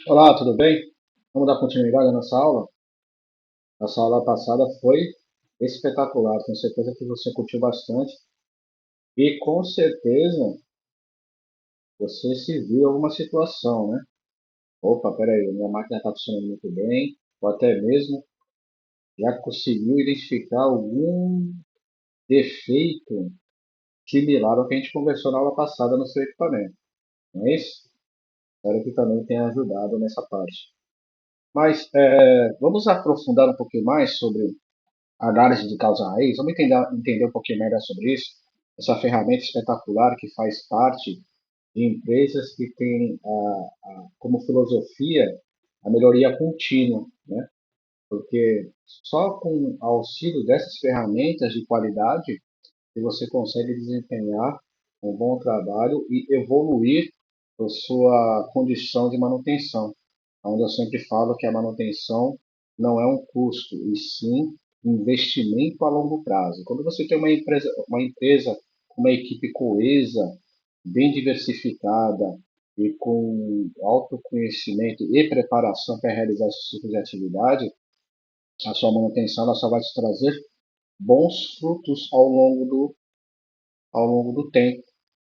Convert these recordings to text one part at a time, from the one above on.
Olá, tudo bem? Vamos dar continuidade à nossa aula? Nossa aula passada foi espetacular, tenho certeza que você curtiu bastante e com certeza você se viu em alguma situação, né? Opa, peraí, minha máquina está funcionando muito bem, ou até mesmo já conseguiu identificar algum defeito similar ao que a gente conversou na aula passada no seu equipamento, não é isso? Espero que também tenha ajudado nessa parte. Mas vamos aprofundar um pouquinho mais sobre análise de causa raiz, vamos entender um pouquinho melhor sobre isso. Essa ferramenta espetacular que faz parte de empresas que têm como filosofia a melhoria contínua, né? Porque só com auxílio dessas ferramentas de qualidade que você consegue desempenhar um bom trabalho e evoluir a sua condição de manutenção, onde eu sempre falo que a manutenção não é um custo, e sim investimento a longo prazo. Quando você tem uma empresa com uma equipe coesa, bem diversificada e com autoconhecimento e preparação para realizar esse tipo de atividade, a sua manutenção ela só vai te trazer bons frutos ao longo do tempo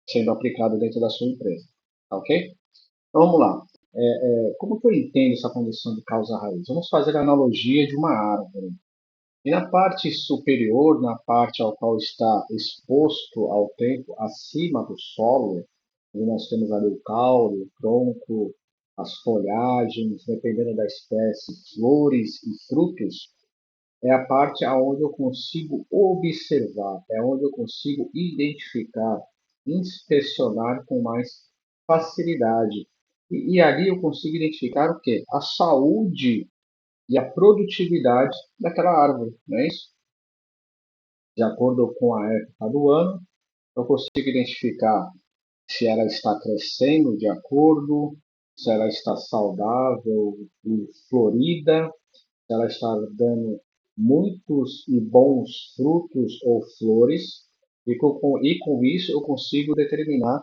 sendo aplicado dentro da sua empresa. Tá ok? Então vamos lá. Como que eu entendo essa condição de causa raiz? Vamos fazer a analogia de uma árvore. E na parte superior, na parte ao qual está exposto ao tempo, acima do solo, onde nós temos ali o caule, o tronco, as folhagens, dependendo da espécie, flores e frutos, é a parte onde eu consigo observar, é onde eu consigo identificar, inspecionar com mais facilidade. E ali eu consigo identificar o quê? A saúde e a produtividade daquela árvore, não é isso? De acordo com a época do ano, eu consigo identificar se ela está crescendo de acordo, se ela está saudável e florida, se ela está dando muitos e bons frutos ou flores, e com isso eu consigo determinar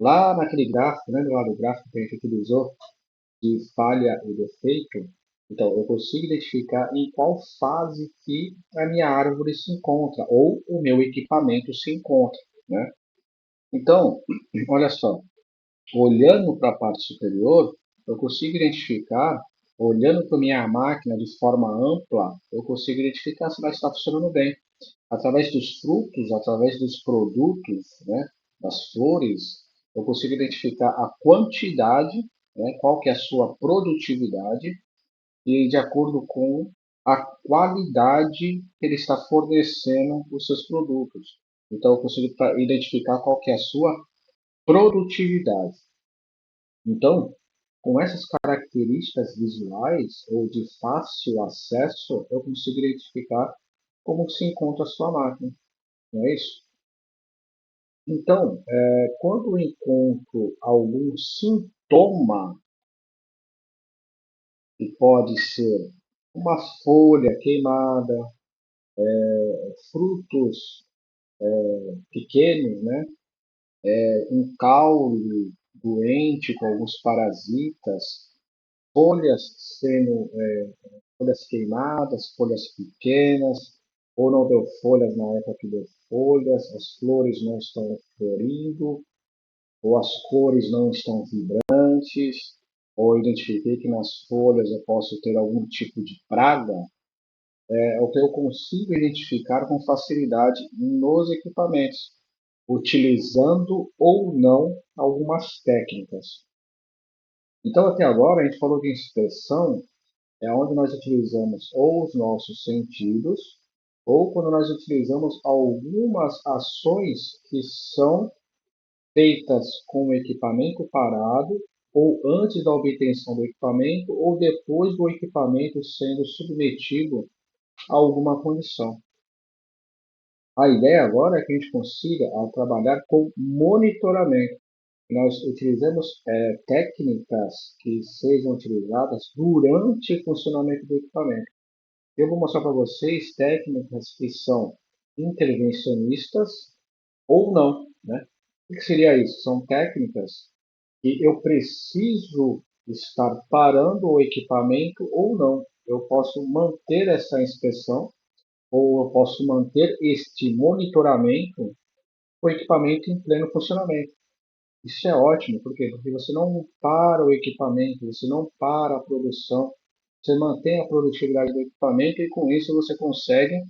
lá naquele gráfico, né, lá do gráfico que a gente utilizou, de falha e defeito, então eu consigo identificar em qual fase que a minha árvore se encontra ou o meu equipamento se encontra, né? Então, olha só, olhando para a parte superior, eu consigo identificar, olhando para a minha máquina de forma ampla, eu consigo identificar se ela está funcionando bem. Através dos frutos, através dos produtos, né, das flores, eu consigo identificar a quantidade, né, qual que é a sua produtividade, e de acordo com a qualidade que ele está fornecendo os seus produtos. Então, eu consigo identificar qual que é a sua produtividade. Então, com essas características visuais ou de fácil acesso, eu consigo identificar como se encontra a sua máquina, não é isso? Então, quando eu encontro algum sintoma, que pode ser uma folha queimada, frutos pequenos, né, um caule doente com alguns parasitas, folhas sendo folhas queimadas, folhas pequenas, ou não deu folhas na época que deu folhas, as flores não estão florindo, ou as cores não estão vibrantes, ou identifiquei que nas folhas eu posso ter algum tipo de praga, é o que eu consigo identificar com facilidade nos equipamentos, utilizando ou não algumas técnicas. Então, até agora, a gente falou de inspeção, é onde nós utilizamos ou os nossos sentidos, ou quando nós utilizamos algumas ações que são feitas com o equipamento parado, ou antes da obtenção do equipamento, ou depois do equipamento sendo submetido a alguma condição. A ideia agora é que a gente consiga trabalhar com monitoramento. Nós utilizamos técnicas que sejam utilizadas durante o funcionamento do equipamento. Eu vou mostrar para vocês técnicas que são intervencionistas ou não, né? O que seria isso? São técnicas que eu preciso estar parando o equipamento ou não. Eu posso manter essa inspeção ou eu posso manter este monitoramento com o equipamento em pleno funcionamento. Isso é ótimo, por quê? Porque você não para o equipamento, você não para a produção, você mantém a produtividade do equipamento e com isso você consegue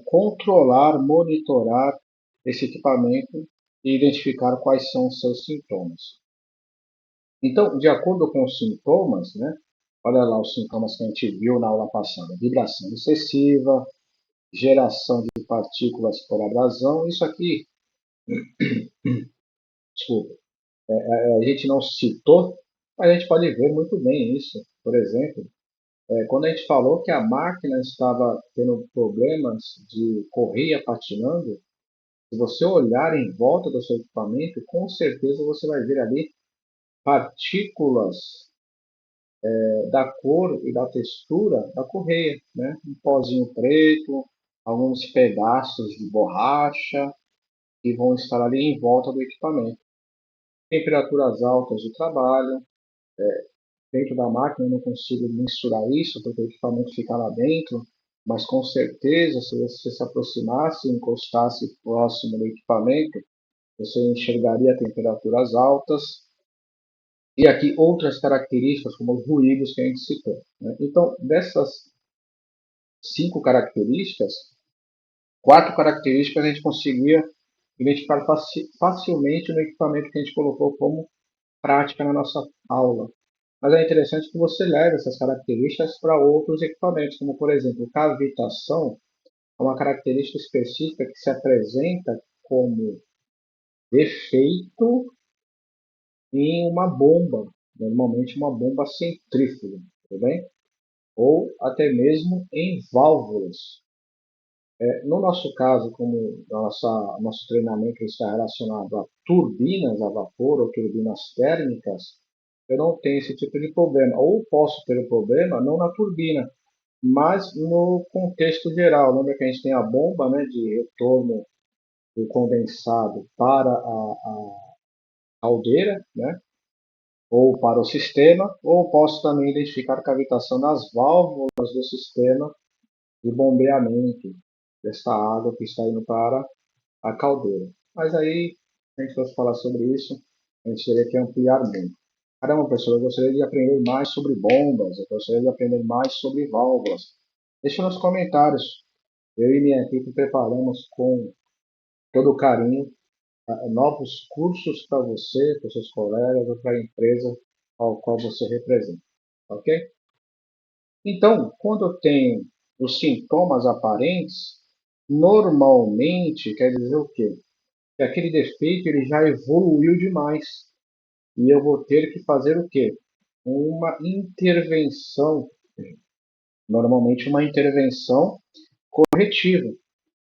controlar, monitorar esse equipamento e identificar quais são os seus sintomas. Então, de acordo com os sintomas, né, olha lá os sintomas que a gente viu na aula passada: vibração excessiva, geração de partículas por abrasão. Isso aqui, desculpa, a gente não citou, mas a gente pode ver muito bem isso. Por exemplo, quando a gente falou que a máquina estava tendo problemas de correia patinando, se você olhar em volta do seu equipamento, com certeza você vai ver ali partículas da cor e da textura da correia, né? Um pozinho preto, alguns pedaços de borracha que vão estar ali em volta do equipamento. Temperaturas altas de trabalho, dentro da máquina eu não consigo mensurar isso porque o equipamento fica lá dentro, mas com certeza se você se aproximasse e encostasse próximo do equipamento, você enxergaria temperaturas altas e aqui outras características como os ruídos que a gente citou, né? Então, dessas 5 características, 4 características a gente conseguia identificar facilmente no equipamento que a gente colocou como prática na nossa aula. Mas é interessante que você leve essas características para outros equipamentos, como por exemplo, cavitação é uma característica específica que se apresenta como defeito em uma bomba, normalmente uma bomba centrífuga, tudo bem? Ou até mesmo em válvulas. No nosso caso, como nosso treinamento está relacionado a turbinas a vapor ou turbinas térmicas, eu não tenho esse tipo de problema. Ou posso ter o problema não na turbina, mas no contexto geral. Lembra que a gente tem a bomba, né, de retorno do condensado para a caldeira, né, ou para o sistema, ou posso também identificar cavitação nas válvulas do sistema de bombeamento dessa água que está indo para a caldeira. Mas aí, se a gente fosse falar sobre isso, a gente teria que ampliar muito. Caramba, professor, eu gostaria de aprender mais sobre bombas, eu gostaria de aprender mais sobre válvulas. Deixe nos comentários. Eu e minha equipe preparamos com todo carinho novos cursos para você, para os seus colegas ou para a empresa ao qual você representa. Ok? Então, quando eu tenho os sintomas aparentes, normalmente quer dizer o quê? Que aquele defeito ele já evoluiu demais e eu vou ter que fazer o quê? Uma intervenção, normalmente uma intervenção corretiva,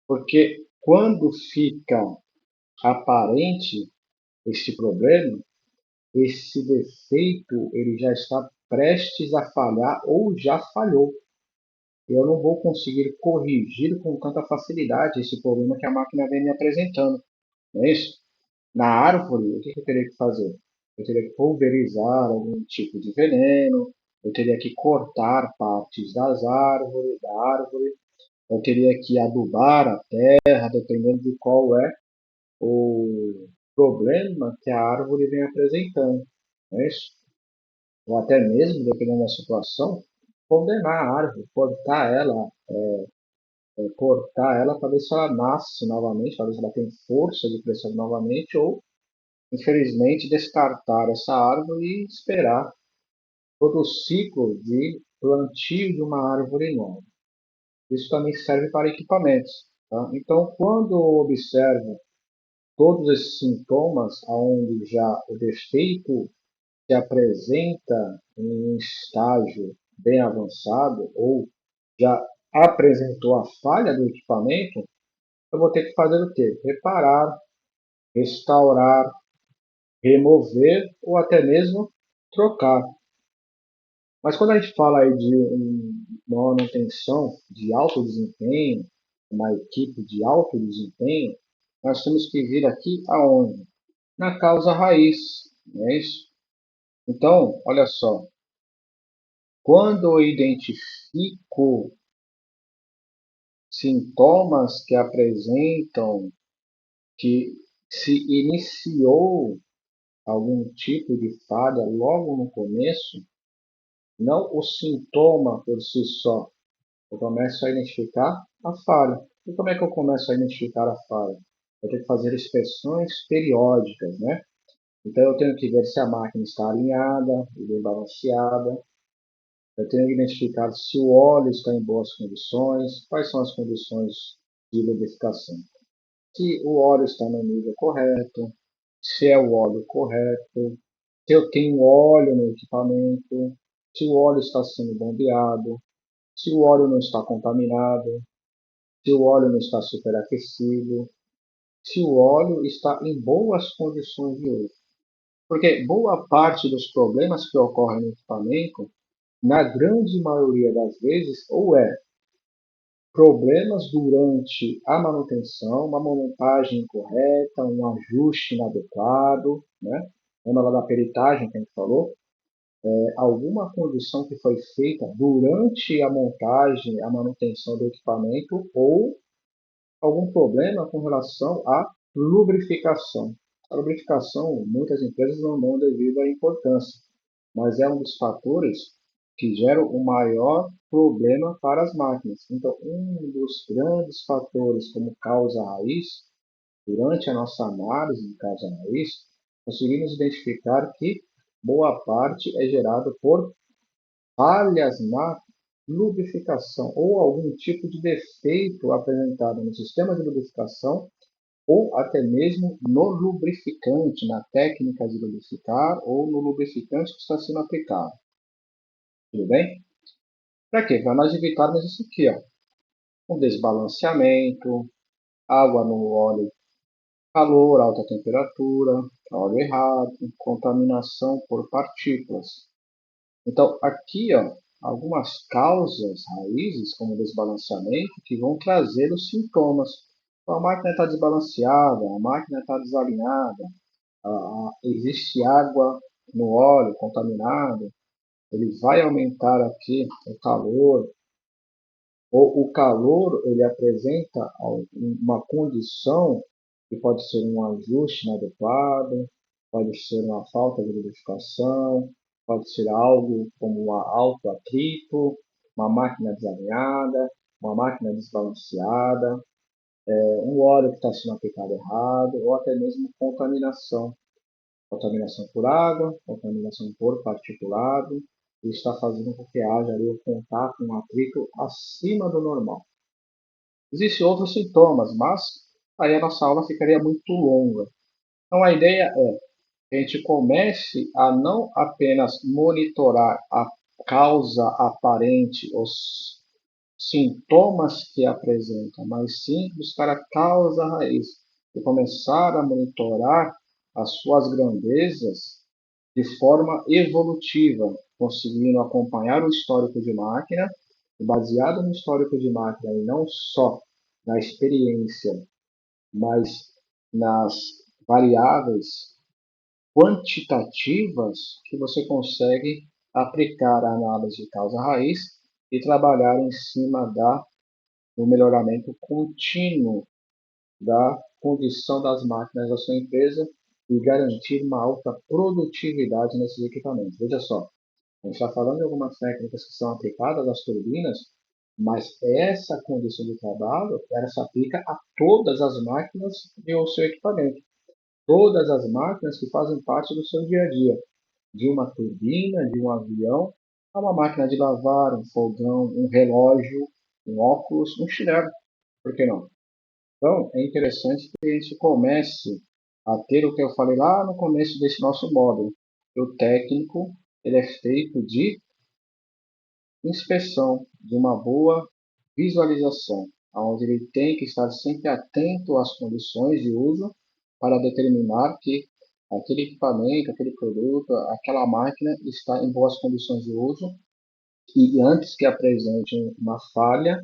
porque quando fica aparente este problema, esse defeito ele já está prestes a falhar ou já falhou. Eu não vou conseguir corrigir com tanta facilidade esse problema que a máquina vem me apresentando. Não é isso? Na árvore, o que eu teria que fazer? Eu teria que pulverizar algum tipo de veneno, eu teria que cortar partes da árvore, eu teria que adubar a terra, dependendo de qual é o problema que a árvore vem apresentando. Não é isso? Ou até mesmo, dependendo da situação, condenar a árvore, cortar ela para ver se ela nasce novamente, para ver se ela tem força de crescer novamente, ou, infelizmente, descartar essa árvore e esperar todo o ciclo de plantio de uma árvore nova. Isso também serve para equipamentos. Tá? Então, quando eu observo todos esses sintomas, onde já o defeito se apresenta em um estágio bem avançado ou já apresentou a falha do equipamento, eu vou ter que fazer o quê? Reparar, restaurar, remover ou até mesmo trocar. Mas quando a gente fala aí de uma manutenção de alto desempenho, uma equipe de alto desempenho, nós temos que vir aqui aonde? Na causa raiz, não é isso? Então, olha só, quando eu identifico sintomas que apresentam que se iniciou algum tipo de falha logo no começo, não o sintoma por si só, eu começo a identificar a falha. E como é que eu começo a identificar a falha? Eu tenho que fazer inspeções periódicas, né? Então eu tenho que ver se a máquina está alinhada e bem balanceada. Eu tenho que identificar se o óleo está em boas condições, quais são as condições de lubrificação. Se o óleo está no nível correto, se é o óleo correto, se eu tenho óleo no equipamento, se o óleo está sendo bombeado, se o óleo não está contaminado, se o óleo não está superaquecido, se o óleo está em boas condições de uso. Porque boa parte dos problemas que ocorrem no equipamento, na grande maioria das vezes, ou é problemas durante a manutenção, uma montagem incorreta, um ajuste inadequado, né? Lembra lá da peritagem que a gente falou? Alguma condição que foi feita durante a montagem, a manutenção do equipamento ou algum problema com relação à lubrificação. A lubrificação, muitas empresas não dão devida importância, mas é um dos fatores que geram o maior problema para as máquinas. Então, um dos grandes fatores como causa raiz, durante a nossa análise de causa raiz, conseguimos identificar que boa parte é gerado por falhas na lubrificação ou algum tipo de defeito apresentado no sistema de lubrificação ou até mesmo no lubrificante, na técnica de lubrificar ou no lubrificante que está sendo aplicado. Tudo bem? Para quê? Para nós evitarmos isso aqui, ó. Um desbalanceamento, água no óleo, calor, alta temperatura, óleo errado, contaminação por partículas. Então, aqui, ó, algumas causas raízes, como desbalanceamento, que vão trazer os sintomas. Então, a máquina está desbalanceada, a máquina está desalinhada, existe água no óleo contaminado, ele vai aumentar aqui o calor, ou o calor ele apresenta uma condição que pode ser um ajuste inadequado, pode ser uma falta de lubrificação, pode ser algo como um alto atrito, uma máquina desalinhada, uma máquina desbalanceada, um óleo que está sendo aplicado errado, ou até mesmo contaminação. Contaminação por água, contaminação por particulado, e está fazendo com que haja ali o contato, um atrito acima do normal. Existem outros sintomas, mas aí a nossa aula ficaria muito longa. Então a ideia é que a gente comece a não apenas monitorar a causa aparente, os sintomas que apresenta, mas sim buscar a causa raiz e começar a monitorar as suas grandezas de forma evolutiva, conseguindo acompanhar o histórico de máquina, e baseado no histórico de máquina e não só na experiência, mas nas variáveis quantitativas que você consegue aplicar a análise de causa raiz e trabalhar em cima do melhoramento contínuo da condição das máquinas da sua empresa e garantir uma alta produtividade nesses equipamentos. Veja só, a gente está falando de algumas técnicas que são aplicadas às turbinas, mas essa condição de trabalho ela se aplica a todas as máquinas do seu equipamento, todas as máquinas que fazem parte do seu dia a dia, de uma turbina, de um avião, a uma máquina de lavar, um fogão, um relógio, um óculos, um chinelo, por que não? Então, é interessante que a gente comece a ter o que eu falei lá no começo desse nosso módulo. O técnico ele é feito de inspeção, de uma boa visualização, onde ele tem que estar sempre atento às condições de uso para determinar que aquele equipamento, aquele produto, aquela máquina está em boas condições de uso e antes que apresente uma falha,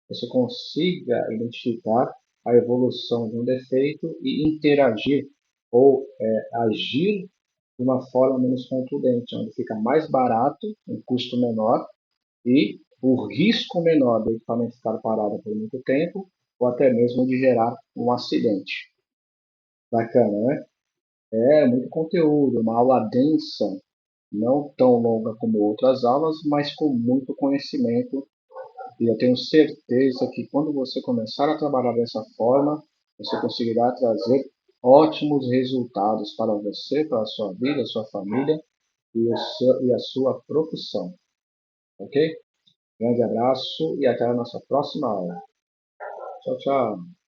você consiga identificar a evolução de um defeito e interagir ou agir de uma forma menos contundente, onde fica mais barato, um custo menor e o risco menor do equipamento ficar parado por muito tempo ou até mesmo de gerar um acidente. Bacana, né? É muito conteúdo, uma aula densa, não tão longa como outras aulas, mas com muito conhecimento. E eu tenho certeza que quando você começar a trabalhar dessa forma, você conseguirá trazer ótimos resultados para você, para a sua vida, a sua família e a sua profissão. Ok? Grande abraço e até a nossa próxima aula. Tchau, tchau.